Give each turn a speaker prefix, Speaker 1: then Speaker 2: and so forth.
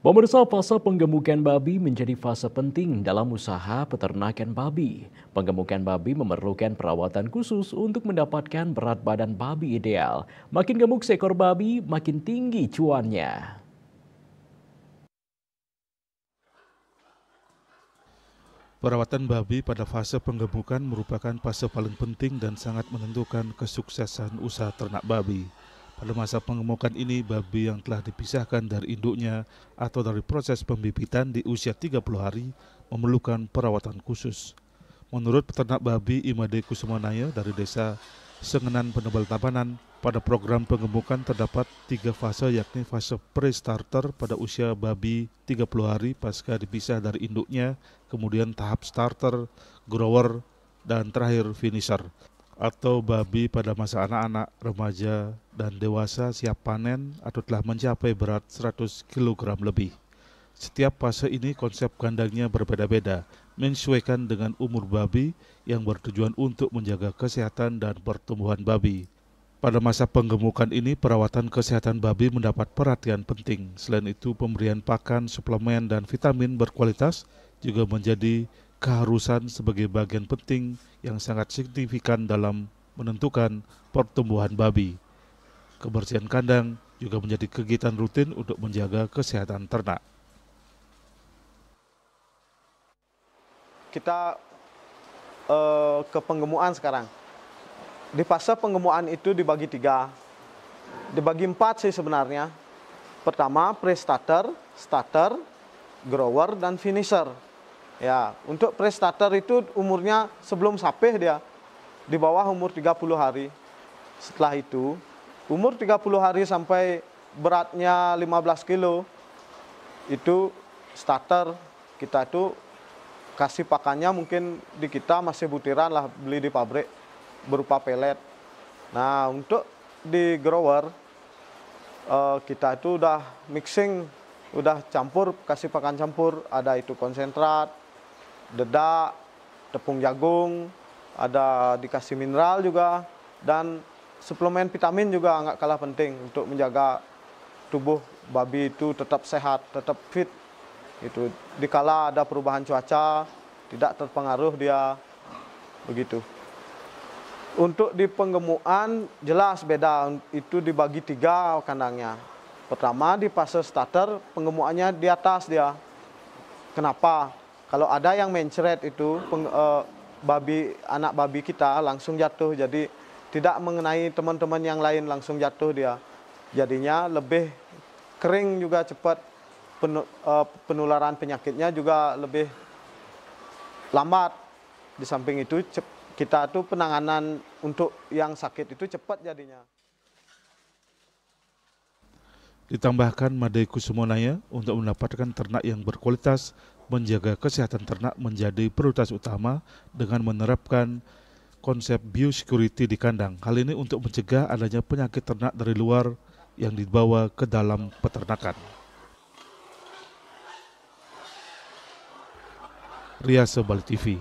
Speaker 1: Pemirsa, fase penggemukan babi menjadi fase penting dalam usaha peternakan babi. Penggemukan babi memerlukan perawatan khusus untuk mendapatkan berat badan babi ideal. Makin gemuk seekor babi, makin tinggi cuannya.
Speaker 2: Perawatan babi pada fase penggemukan merupakan fase paling penting dan sangat menentukan kesuksesan usaha ternak babi. Pada masa penggemukan ini, babi yang telah dipisahkan dari induknya atau dari proses pembibitan di usia 30 hari memerlukan perawatan khusus. Menurut peternak babi Imade Kusumanaya dari desa Sengenan Penebal Tabanan, pada program penggemukan terdapat 3 fase, yakni fase pre-starter pada usia babi 30 hari pasca dipisah dari induknya, kemudian tahap starter, grower, dan terakhir finisher, atau babi pada masa anak-anak, remaja, dan dewasa siap panen atau telah mencapai berat 100 kg lebih. Setiap fase ini konsep kandangnya berbeda-beda, menyesuaikan dengan umur babi yang bertujuan untuk menjaga kesehatan dan pertumbuhan babi. Pada masa penggemukan ini, perawatan kesehatan babi mendapat perhatian penting. Selain itu, pemberian pakan, suplemen, dan vitamin berkualitas juga menjadi keharusan sebagai bagian penting yang sangat signifikan dalam menentukan pertumbuhan babi. Kebersihan kandang juga menjadi kegiatan rutin untuk menjaga kesehatan ternak.
Speaker 3: Kita ke penggemukan sekarang. Di fase penggemukan itu dibagi 3, dibagi 4 sih sebenarnya. Pertama pre-starter, starter, grower, dan finisher. Ya, untuk pre-starter itu umurnya sebelum sapeh dia di bawah umur 30 hari. Setelah itu umur 30 hari sampai beratnya 15 kilo itu starter. Kita itu kasih pakannya mungkin di kita masih butiran lah, beli di pabrik berupa pelet. Nah, untuk di grower kita itu udah mixing, udah campur, kasih pakan campur, ada itu konsentrat, dedak, tepung jagung, ada dikasih mineral juga, dan suplemen vitamin juga nggak kalah penting untuk menjaga tubuh babi itu tetap sehat, tetap fit. Itu dikala ada perubahan cuaca tidak terpengaruh dia begitu. Untuk di penggemukan jelas beda, itu dibagi 3 kandangnya. Pertama di fase starter penggemukannya di atas dia. Kenapa? Kalau ada yang mencret itu anak babi kita langsung jatuh, jadi tidak mengenai teman-teman yang lain, langsung jatuh dia. Jadinya lebih kering juga cepat, penularan penyakitnya juga lebih lambat. Di samping itu kita tuh penanganan untuk yang sakit itu cepat jadinya.
Speaker 2: Ditambahkan Made Kusumanaya, untuk mendapatkan ternak yang berkualitas, menjaga kesehatan ternak menjadi prioritas utama dengan menerapkan konsep biosecurity di kandang. Hal ini untuk mencegah adanya penyakit ternak dari luar yang dibawa ke dalam peternakan. Riasa Bali TV.